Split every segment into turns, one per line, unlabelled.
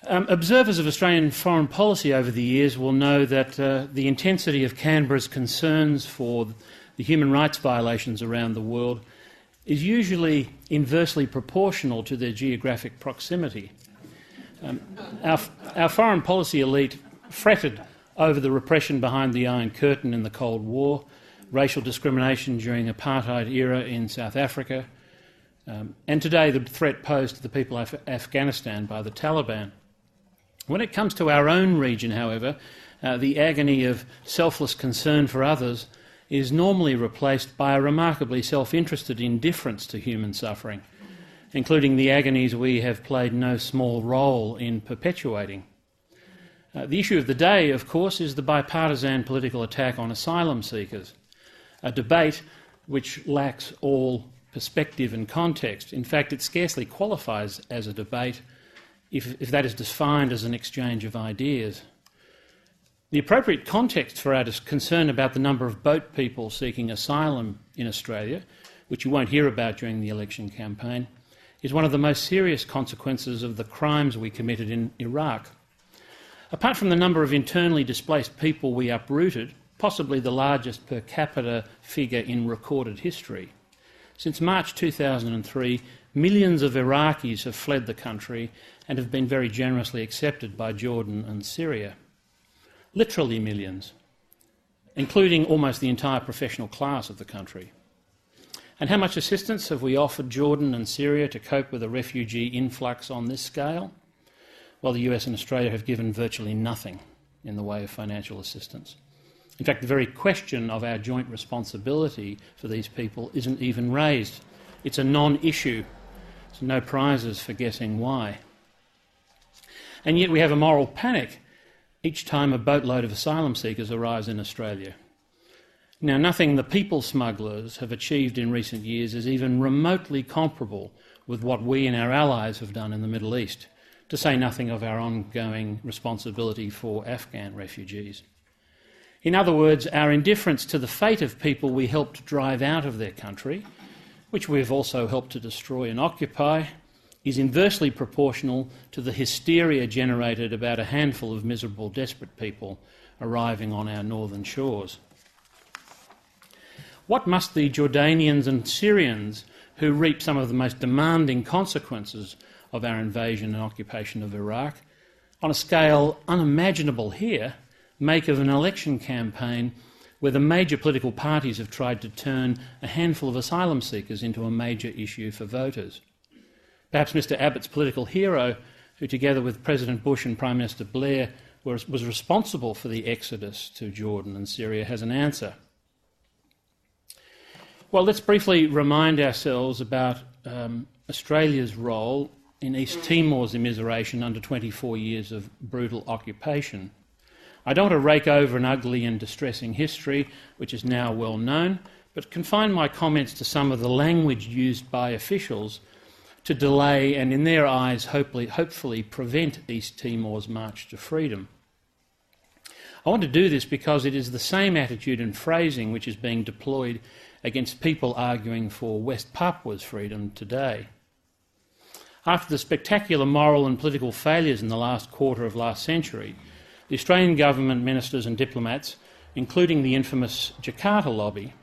Observers of Australian foreign policy over the years will know that the intensity of Canberra's concerns for the human rights violations around the world is usually inversely proportional to their geographic proximity. Our foreign policy elite fretted over the repression behind the Iron Curtain in the Cold War, racial discrimination during the apartheid era in South Africa, and today the threat posed to the people of Afghanistan by the Taliban. When it comes to our own region, however, the agony of selfless concern for others is normally replaced by a remarkably self-interested indifference to human suffering, including the agonies we have played no small role in perpetuating. The issue of the day, of course, is the bipartisan political attack on asylum seekers, a debate which lacks all perspective and context. In fact, it scarcely qualifies as a debate if that is defined as an exchange of ideas. The appropriate context for our concern about the number of boat people seeking asylum in Australia, which you won't hear about during the election campaign, is one of the most serious consequences of the crimes we committed in Iraq. Apart from the number of internally displaced people we uprooted, possibly the largest per capita figure in recorded history, since March 2003, millions of Iraqis have fled the country and have been very generously accepted by Jordan and Syria. Literally millions, including almost the entire professional class of the country. And how much assistance have we offered Jordan and Syria to cope with a refugee influx on this scale? Well, the US and Australia have given virtually nothing in the way of financial assistance. In fact, the very question of our joint responsibility for these people isn't even raised. It's a non-issue. There's no prizes for guessing why. And yet we have a moral panic each time a boatload of asylum seekers arrives in Australia. Now, nothing the people smugglers have achieved in recent years is even remotely comparable with what we and our allies have done in the Middle East, to say nothing of our ongoing responsibility for Afghan refugees. In other words, our indifference to the fate of people we helped drive out of their country, which we have also helped to destroy and occupy, is inversely proportional to the hysteria generated about a handful of miserable, desperate people arriving on our northern shores. What must the Jordanians and Syrians, who reap some of the most demanding consequences of our invasion and occupation of Iraq, on a scale unimaginable here, make of an election campaign where the major political parties have tried to turn a handful of asylum seekers into a major issue for voters? Perhaps Mr Abbott's political hero, who together with President Bush and Prime Minister Blair was responsible for the exodus to Jordan and Syria, has an answer. Well, let's briefly remind ourselves about Australia's role in East Timor's immiseration under 24 years of brutal occupation. I don't want to rake over an ugly and distressing history, which is now well known, but confine my comments to some of the language used by officials to delay and, in their eyes, hopefully prevent East Timor's march to freedom. I want to do this because it is the same attitude and phrasing which is being deployed against people arguing for West Papua's freedom today. After the spectacular moral and political failures in the last quarter of last century, the Australian government ministers and diplomats, including the infamous Jakarta lobby,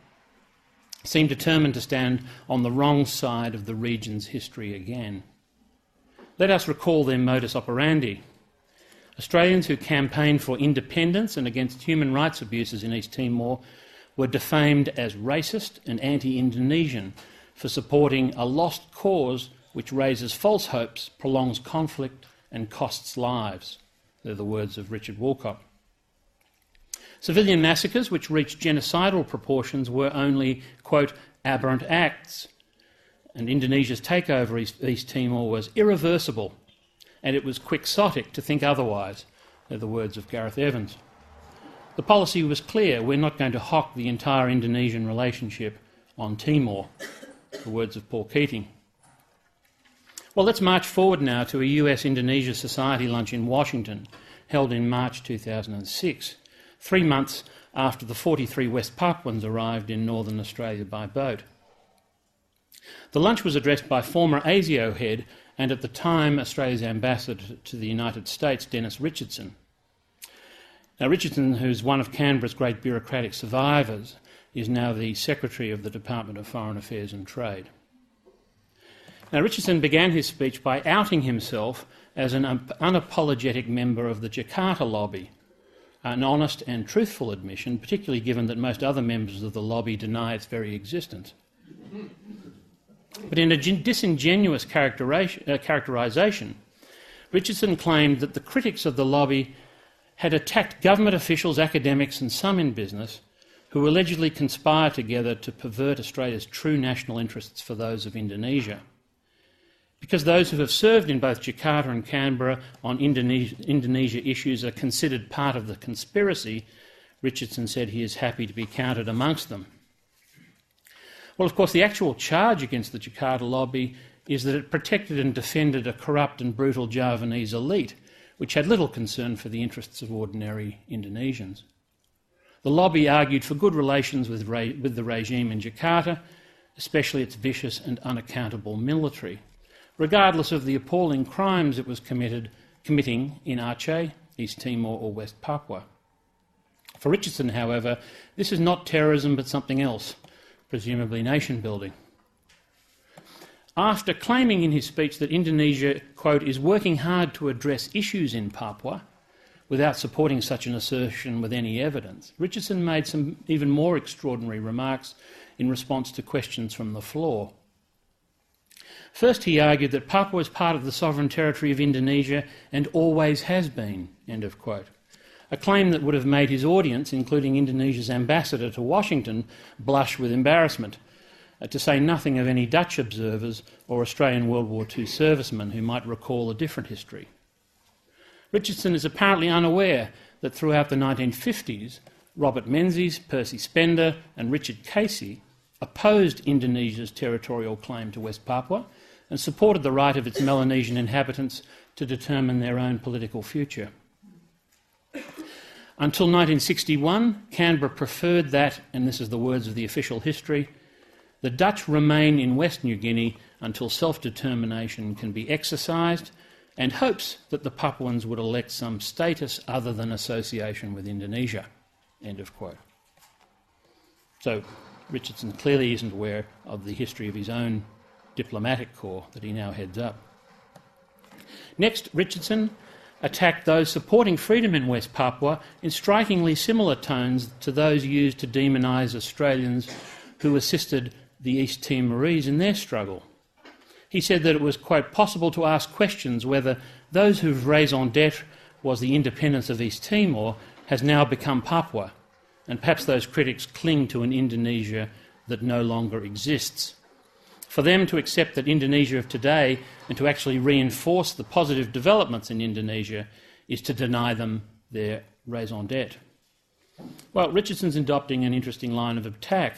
seem determined to stand on the wrong side of the region's history again. Let us recall their modus operandi. Australians who campaigned for independence and against human rights abuses in East Timor were defamed as racist and anti-Indonesian for supporting a lost cause which raises false hopes, prolongs conflict and costs lives. They're the words of Richard Walcott. Civilian massacres which reached genocidal proportions were only, quote, aberrant acts, and Indonesia's takeover of East Timor was irreversible, and it was quixotic to think otherwise. They're the words of Gareth Evans. The policy was clear: we're not going to hock the entire Indonesian relationship on Timor, the words of Paul Keating. Well, let's march forward now to a US-Indonesia Society lunch in Washington, held in March 2006. 3 months after the 43 West Papuans arrived in northern Australia by boat. The lunch was addressed by former ASIO head and at the time Australia's ambassador to the United States, Dennis Richardson. Now, Richardson, who's one of Canberra's great bureaucratic survivors, is now the Secretary of the Department of Foreign Affairs and Trade. Now, Richardson began his speech by outing himself as an unapologetic member of the Jakarta lobby, an honest and truthful admission, particularly given that most other members of the lobby deny its very existence. But in a disingenuous characterisation, Richardson claimed that the critics of the lobby had attacked government officials, academics and some in business who allegedly conspire together to pervert Australia's true national interests for those of Indonesia. Because those who have served in both Jakarta and Canberra on Indonesia issues are considered part of the conspiracy, Richardson said he is happy to be counted amongst them. Well, of course, the actual charge against the Jakarta lobby is that it protected and defended a corrupt and brutal Javanese elite, which had little concern for the interests of ordinary Indonesians. The lobby argued for good relations with the regime in Jakarta, especially its vicious and unaccountable military, regardless of the appalling crimes it was committing in Aceh, East Timor or West Papua. For Richardson, however, this is not terrorism but something else, presumably nation building. After claiming in his speech that Indonesia, quote, is working hard to address issues in Papua, without supporting such an assertion with any evidence, Richardson made some even more extraordinary remarks in response to questions from the floor. First, he argued that Papua is part of the sovereign territory of Indonesia and always has been, end of quote. A claim that would have made his audience, including Indonesia's ambassador to Washington, blush with embarrassment, to say nothing of any Dutch observers or Australian World War II servicemen who might recall a different history. Richardson is apparently unaware that throughout the 1950s, Robert Menzies, Percy Spender and Richard Casey opposed Indonesia's territorial claim to West Papua and supported the right of its Melanesian inhabitants to determine their own political future. Until 1961, Canberra preferred that, and this is the words of the official history, the Dutch remain in West New Guinea until self-determination can be exercised, and hopes that the Papuans would elect some status other than association with Indonesia. End of quote. So Richardson clearly isn't aware of the history of his own diplomatic corps that he now heads up. Next, Richardson attacked those supporting freedom in West Papua in strikingly similar tones to those used to demonise Australians who assisted the East Timorese in their struggle. He said that it was, quote, possible to ask questions whether those whose raison d'etre was the independence of East Timor has now become Papua, and perhaps those critics cling to an Indonesia that no longer exists. For them to accept that Indonesia of today and to actually reinforce the positive developments in Indonesia is to deny them their raison d'etre. Well, Richardson's adopting an interesting line of attack.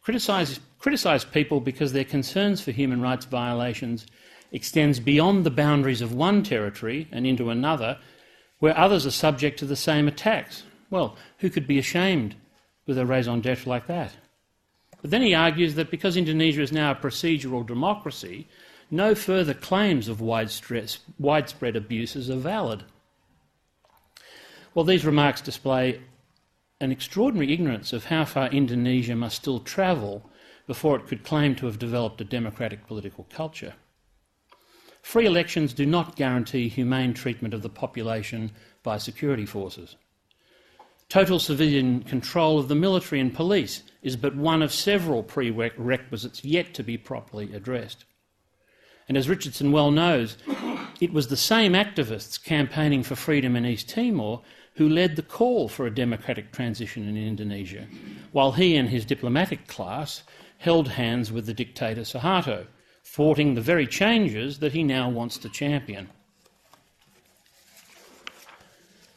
Criticise people because their concerns for human rights violations extends beyond the boundaries of one territory and into another, where others are subject to the same attacks. Well, who could be ashamed with a raison d'etre like that? But then he argues that because Indonesia is now a procedural democracy, no further claims of widespread abuses are valid. Well, these remarks display an extraordinary ignorance of how far Indonesia must still travel before it could claim to have developed a democratic political culture. Free elections do not guarantee humane treatment of the population by security forces. Total civilian control of the military and police is but one of several prerequisites yet to be properly addressed. And as Richardson well knows, it was the same activists campaigning for freedom in East Timor who led the call for a democratic transition in Indonesia, while he and his diplomatic class held hands with the dictator Suharto, thwarting the very changes that he now wants to champion.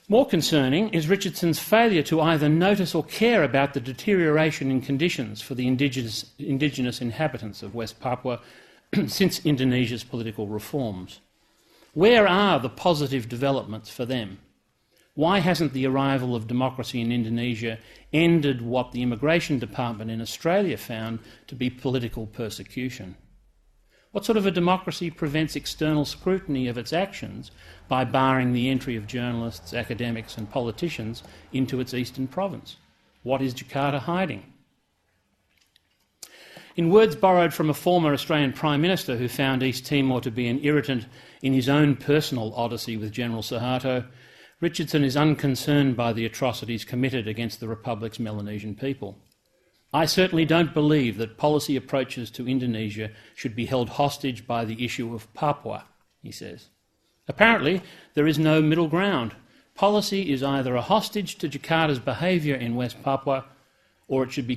More concerning is Richardson's failure to either notice or care about the deterioration in conditions for the indigenous inhabitants of West Papua since Indonesia's political reforms. Where are the positive developments for them? Why hasn't the arrival of democracy in Indonesia ended what the Immigration Department in Australia found to be political persecution? What sort of a democracy prevents external scrutiny of its actions by barring the entry of journalists, academics and politicians into its eastern province? What is Jakarta hiding? In words borrowed from a former Australian Prime Minister who found East Timor to be an irritant in his own personal odyssey with General Suharto, Richardson is unconcerned by the atrocities committed against the Republic's Melanesian people. I certainly don't believe that policy approaches to Indonesia should be held hostage by the issue of Papua, he says. Apparently, there is no middle ground. Policy is either a hostage to Jakarta's behaviour in West Papua, or it should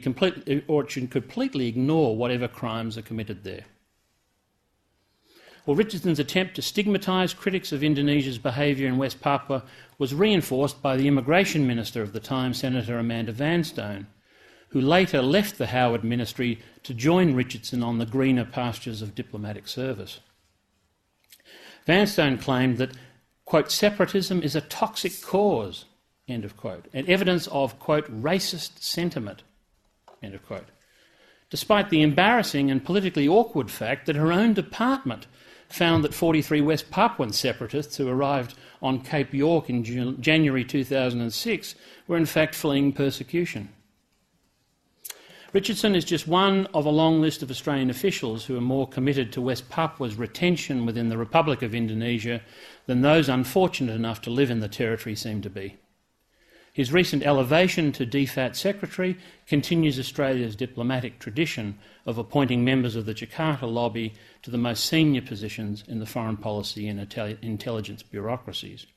completely ignore whatever crimes are committed there. Well, Richardson's attempt to stigmatise critics of Indonesia's behaviour in West Papua was reinforced by the Immigration Minister of the time, Senator Amanda Vanstone, who later left the Howard ministry to join Richardson on the greener pastures of diplomatic service. Vanstone claimed that, quote, separatism is a toxic cause, end of quote, and evidence of, quote, racist sentiment, end of quote, despite the embarrassing and politically awkward fact that her own department found that 43 West Papuan separatists who arrived on Cape York in January 2006 were in fact fleeing persecution. Richardson is just one of a long list of Australian officials who are more committed to West Papua's retention within the Republic of Indonesia than those unfortunate enough to live in the territory seem to be. His recent elevation to DFAT Secretary continues Australia's diplomatic tradition of appointing members of the Jakarta lobby to the most senior positions in the foreign policy and intelligence bureaucracies.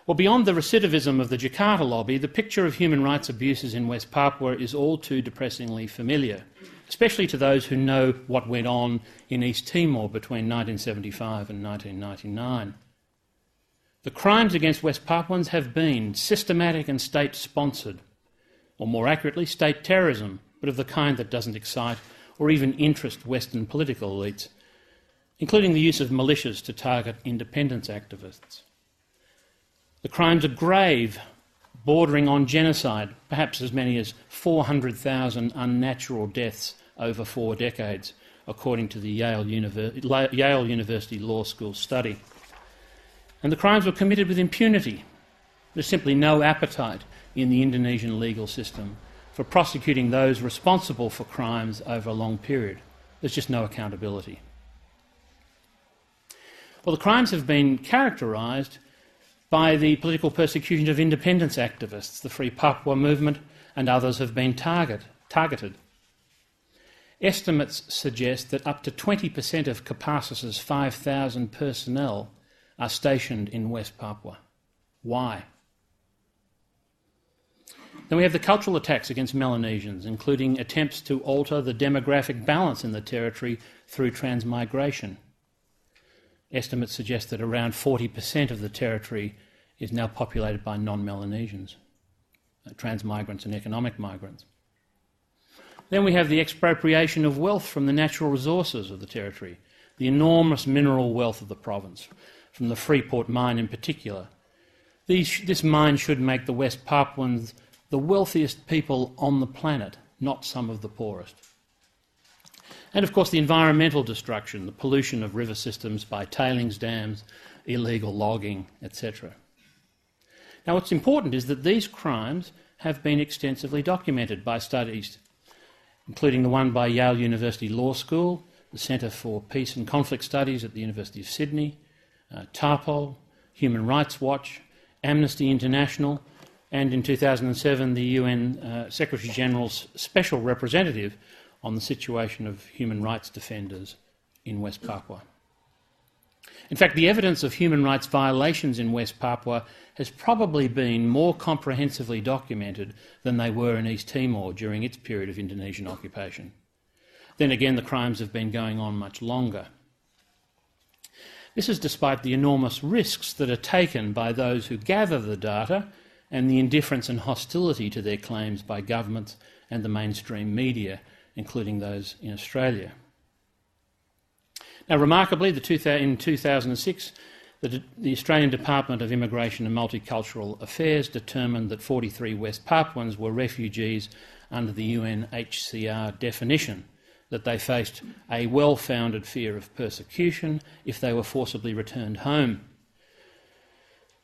Well, beyond the recidivism of the Jakarta lobby, the picture of human rights abuses in West Papua is all too depressingly familiar, especially to those who know what went on in East Timor between 1975 and 1999. The crimes against West Papuans have been systematic and state-sponsored, or more accurately, state terrorism, but of the kind that doesn't excite or even interest Western political elites, including the use of militias to target independence activists. The crimes are grave, bordering on genocide, perhaps as many as 400,000 unnatural deaths over 4 decades, according to the Yale University Law School study. And the crimes were committed with impunity. There's simply no appetite in the Indonesian legal system for prosecuting those responsible for crimes over a long period. There's just no accountability. Well, the crimes have been characterised by the political persecution of independence activists. The Free Papua movement and others have been targeted. Estimates suggest that up to 20% of Kopassus's 5,000 personnel are stationed in West Papua. Why? Then we have the cultural attacks against Melanesians, including attempts to alter the demographic balance in the territory through transmigration. Estimates suggest that around 40% of the territory is now populated by non-Melanesians, transmigrants and economic migrants. Then we have the expropriation of wealth from the natural resources of the territory, the enormous mineral wealth of the province, from the Freeport mine in particular. This mine should make the West Papuans the wealthiest people on the planet, not some of the poorest. And of course the environmental destruction, the pollution of river systems by tailings dams, illegal logging, etc. Now what's important is that these crimes have been extensively documented by studies, including the one by Yale University Law School, the Centre for Peace and Conflict Studies at the University of Sydney, TARPOL, Human Rights Watch, Amnesty International, and in 2007 the UN Secretary-General's Special Representative on the situation of human rights defenders in West Papua. In fact, the evidence of human rights violations in West Papua has probably been more comprehensively documented than they were in East Timor during its period of Indonesian occupation. Then again, the crimes have been going on much longer. This is despite the enormous risks that are taken by those who gather the data and the indifference and hostility to their claims by governments and the mainstream media, including those in Australia. Now, remarkably, in 2006, The Australian Department of Immigration and Multicultural Affairs determined that 43 West Papuans were refugees under the UNHCR definition, that they faced a well-founded fear of persecution if they were forcibly returned home.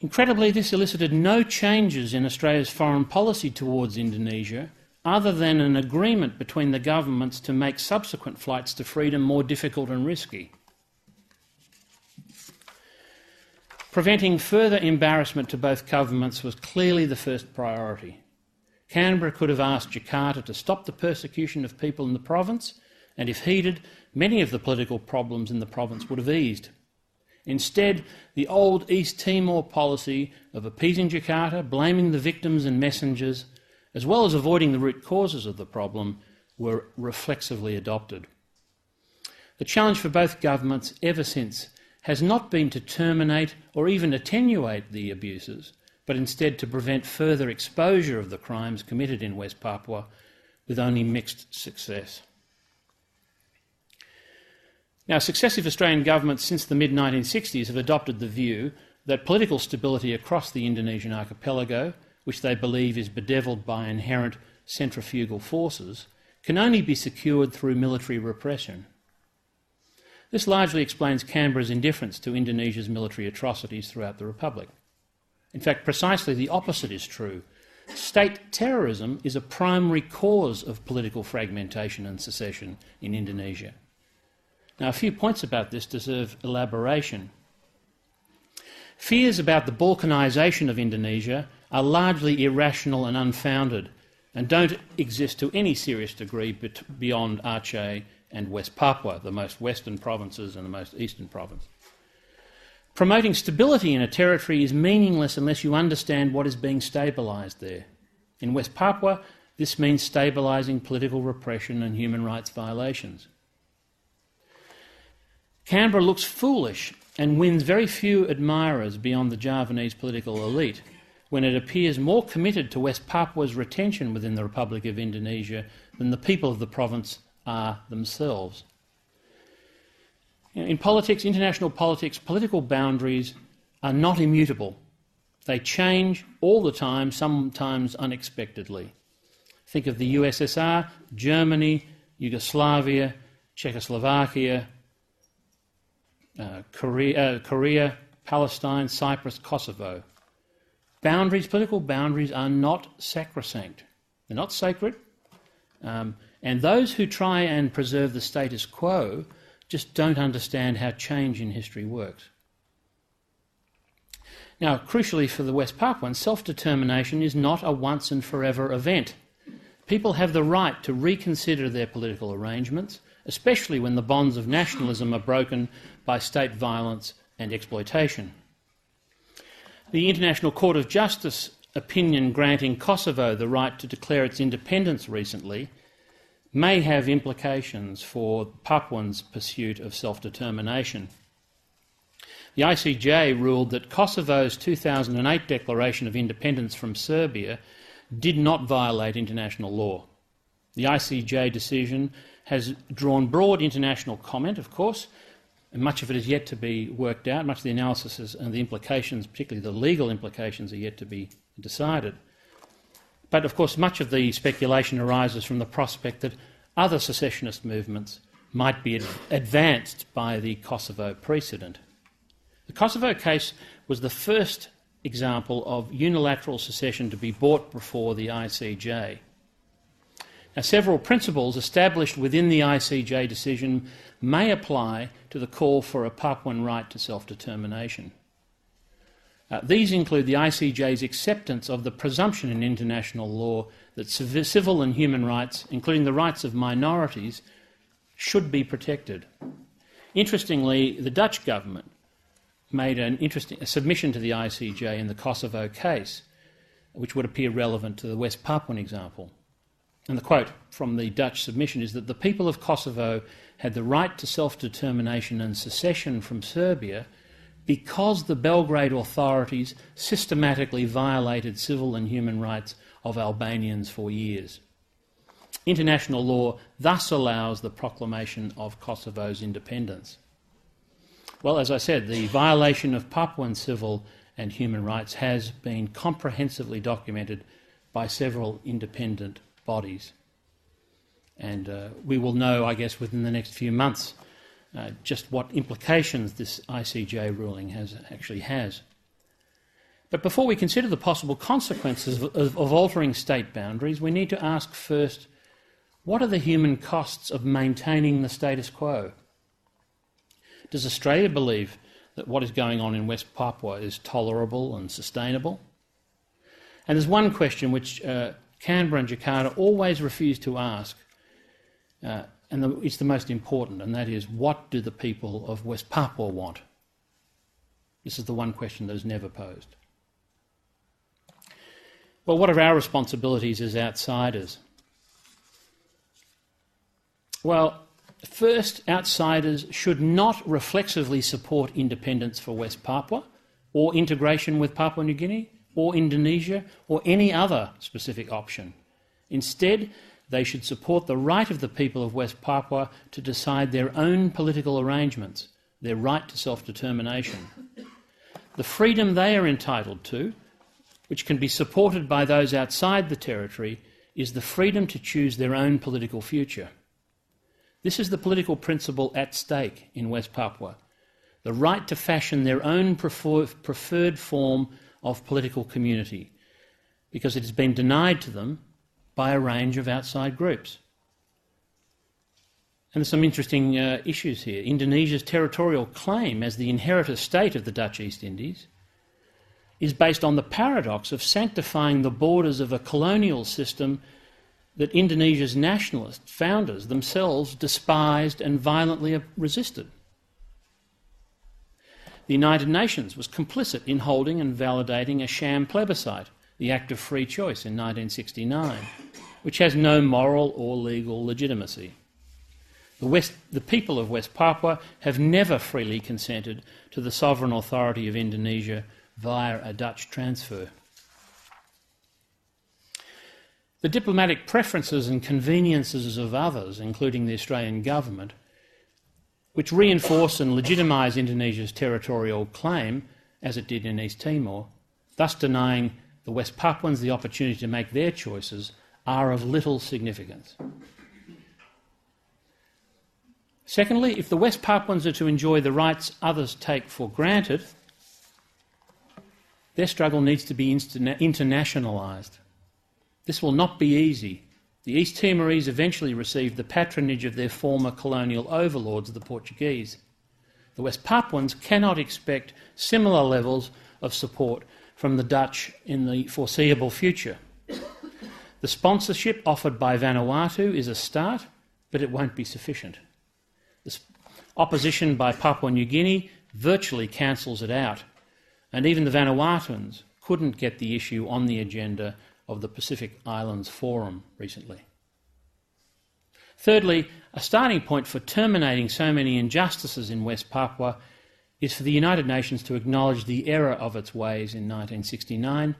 Incredibly, this elicited no changes in Australia's foreign policy towards Indonesia, other than an agreement between the governments to make subsequent flights to freedom more difficult and risky. Preventing further embarrassment to both governments was clearly the first priority. Canberra could have asked Jakarta to stop the persecution of people in the province, and if heeded, many of the political problems in the province would have eased. Instead, the old East Timor policy of appeasing Jakarta, blaming the victims and messengers, as well as avoiding the root causes of the problem, were reflexively adopted. The challenge for both governments ever since has not been to terminate or even attenuate the abuses, but instead to prevent further exposure of the crimes committed in West Papua, with only mixed success. Now, successive Australian governments since the mid-1960s have adopted the view that political stability across the Indonesian archipelago, which they believe is bedevilled by inherent centrifugal forces, can only be secured through military repression. This largely explains Canberra's indifference to Indonesia's military atrocities throughout the Republic. In fact, precisely the opposite is true. State terrorism is a primary cause of political fragmentation and secession in Indonesia. Now, a few points about this deserve elaboration. Fears about the balkanisation of Indonesia are largely irrational and unfounded, and don't exist to any serious degree beyond Aceh and West Papua, the most western provinces and the most eastern province. Promoting stability in a territory is meaningless unless you understand what is being stabilised there. In West Papua, this means stabilising political repression and human rights violations. Canberra looks foolish and wins very few admirers beyond the Javanese political elite when it appears more committed to West Papua's retention within the Republic of Indonesia than the people of the province are themselves. In politics, international politics, political boundaries are not immutable. They change all the time, sometimes unexpectedly. Think of the USSR, Germany, Yugoslavia, Czechoslovakia, Korea, Palestine, Cyprus, Kosovo. Boundaries, political boundaries, are not sacrosanct. They're not sacred. And those who try and preserve the status quo just don't understand how change in history works. Now, crucially for the West Papuans, self-determination is not a once and forever event. People have the right to reconsider their political arrangements, especially when the bonds of nationalism are broken by state violence and exploitation. The International Court of Justice opinion granting Kosovo the right to declare its independence recently may have implications for Papuans' pursuit of self-determination. The ICJ ruled that Kosovo's 2008 declaration of independence from Serbia did not violate international law. The ICJ decision has drawn broad international comment, of course, and much of it is yet to be worked out. Much of the analysis and the implications, particularly the legal implications, are yet to be decided. But, of course, much of the speculation arises from the prospect that other secessionist movements might be advanced by the Kosovo precedent. The Kosovo case was the first example of unilateral secession to be brought before the ICJ. Now, several principles established within the ICJ decision may apply to the call for a Papuan right to self-determination. These include the ICJ's acceptance of the presumption in international law that civil and human rights, including the rights of minorities, should be protected. Interestingly, the Dutch government made a submission to the ICJ in the Kosovo case, which would appear relevant to the West Papuan example. And the quote from the Dutch submission is that the people of Kosovo had the right to self-determination and secession from Serbia because the Belgrade authorities systematically violated civil and human rights of Albanians for years. International law thus allows the proclamation of Kosovo's independence. Well, as I said, the violation of Papuan civil and human rights has been comprehensively documented by several independent bodies. And we will know, I guess, within the next few months just what implications this ICJ ruling actually has. But before we consider the possible consequences of altering state boundaries, we need to ask first, what are the human costs of maintaining the status quo? Does Australia believe that what is going on in West Papua is tolerable and sustainable? And there's one question which Canberra and Jakarta always refuse to ask, and it's the most important, and that is, what do the people of West Papua want? This is the one question that is never posed. Well, what are our responsibilities as outsiders? Well, first, outsiders should not reflexively support independence for West Papua or integration with Papua New Guinea or Indonesia or any other specific option. Instead, they should support the right of the people of West Papua to decide their own political arrangements, their right to self-determination. The freedom they are entitled to, which can be supported by those outside the territory, is the freedom to choose their own political future. This is the political principle at stake in West Papua, the right to fashion their own preferred form of political community, because it has been denied to them by a range of outside groups. And there's some interesting issues here. Indonesia's territorial claim as the inheritor state of the Dutch East Indies is based on the paradox of sanctifying the borders of a colonial system that Indonesia's nationalist founders themselves despised and violently resisted. The United Nations was complicit in holding and validating a sham plebiscite, the Act of Free Choice in 1969, which has no moral or legal legitimacy. The people of West Papua have never freely consented to the sovereign authority of Indonesia via a Dutch transfer. The diplomatic preferences and conveniences of others, including the Australian government, which reinforce and legitimise Indonesia's territorial claim, as it did in East Timor, thus denying the West Papuans the opportunity to make their choices, are of little significance. Secondly, if the West Papuans are to enjoy the rights others take for granted, their struggle needs to be internationalised. This will not be easy. The East Timorese eventually received the patronage of their former colonial overlords, the Portuguese. The West Papuans cannot expect similar levels of support from the Dutch in the foreseeable future. The sponsorship offered by Vanuatu is a start, but it won't be sufficient. The opposition by Papua New Guinea virtually cancels it out, and even the Vanuatuans couldn't get the issue on the agenda of the Pacific Islands Forum recently. Thirdly, a starting point for terminating so many injustices in West Papua is for the United Nations to acknowledge the error of its ways in 1969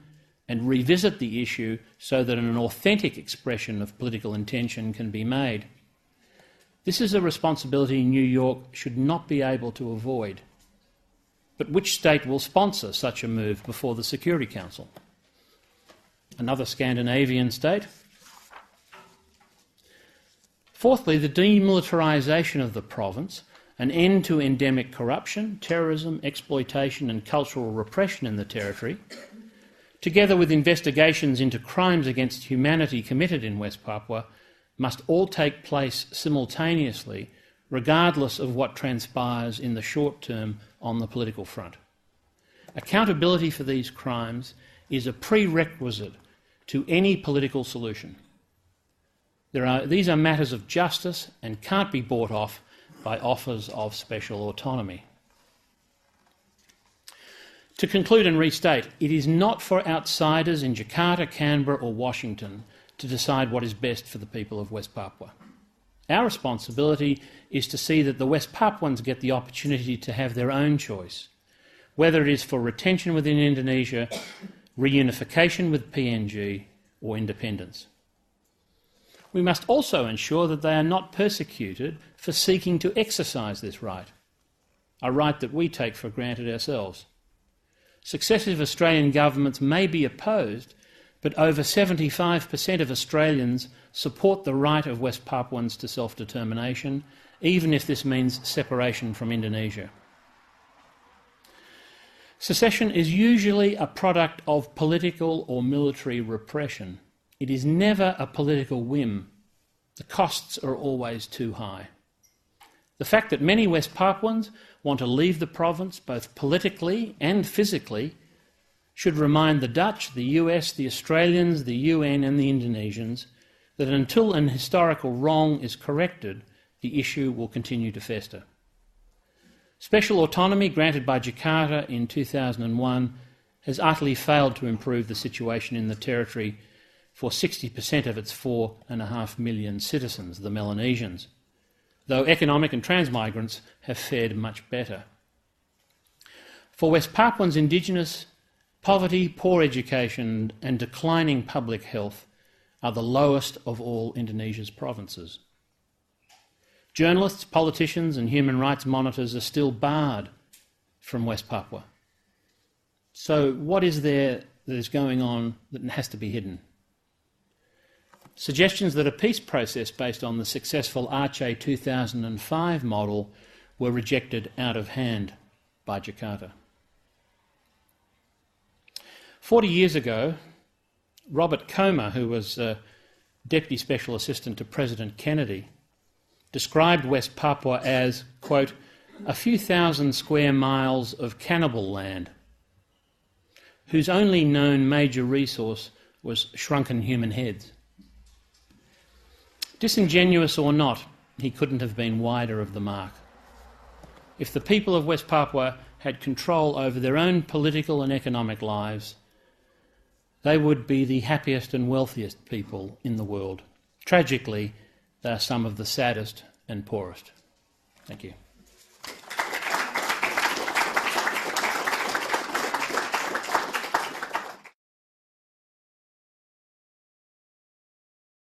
and revisit the issue so that an authentic expression of political intention can be made. This is a responsibility New York should not be able to avoid. But which state will sponsor such a move before the Security Council? Another Scandinavian state? Fourthly, the demilitarisation of the province, an end to endemic corruption, terrorism, exploitation and cultural repression in the territory, together with investigations into crimes against humanity committed in West Papua, must all take place simultaneously, regardless of what transpires in the short term on the political front. Accountability for these crimes is a prerequisite to any political solution. These are matters of justice and can't be bought off by offers of special autonomy. To conclude and restate, it is not for outsiders in Jakarta, Canberra or Washington to decide what is best for the people of West Papua. Our responsibility is to see that the West Papuans get the opportunity to have their own choice, whether it is for retention within Indonesia, reunification with PNG or independence. We must also ensure that they are not persecuted for seeking to exercise this right. a right that we take for granted ourselves. Successive Australian governments may be opposed, but over 75% of Australians support the right of West Papuans to self-determination, even if this means separation from Indonesia. Secession is usually a product of political or military repression. It is never a political whim. The costs are always too high. The fact that many West Papuans want to leave the province, both politically and physically, should remind the Dutch, the US, the Australians, the UN and the Indonesians that until an historical wrong is corrected, the issue will continue to fester. Special autonomy granted by Jakarta in 2001 has utterly failed to improve the situation in the territory for 60% of its 4.5 million citizens, the Melanesians, though economic and transmigrants have fared much better. For West Papuans Indigenous, poverty, poor education and declining public health are the lowest of all Indonesia's provinces. Journalists, politicians and human rights monitors are still barred from West Papua. So what is there that is going on that has to be hidden? Suggestions that a peace process based on the successful Aceh 2005 model were rejected out of hand by Jakarta. 40 years ago, Robert Comer, who was Deputy Special Assistant to President Kennedy, described West Papua as, quote, a few thousand square miles of cannibal land, whose only known major resource was shrunken human heads. Disingenuous or not, he couldn't have been wider of the mark. If the people of West Papua had control over their own political and economic lives, they would be the happiest and wealthiest people in the world. Tragically, they are some of the saddest and poorest. Thank you.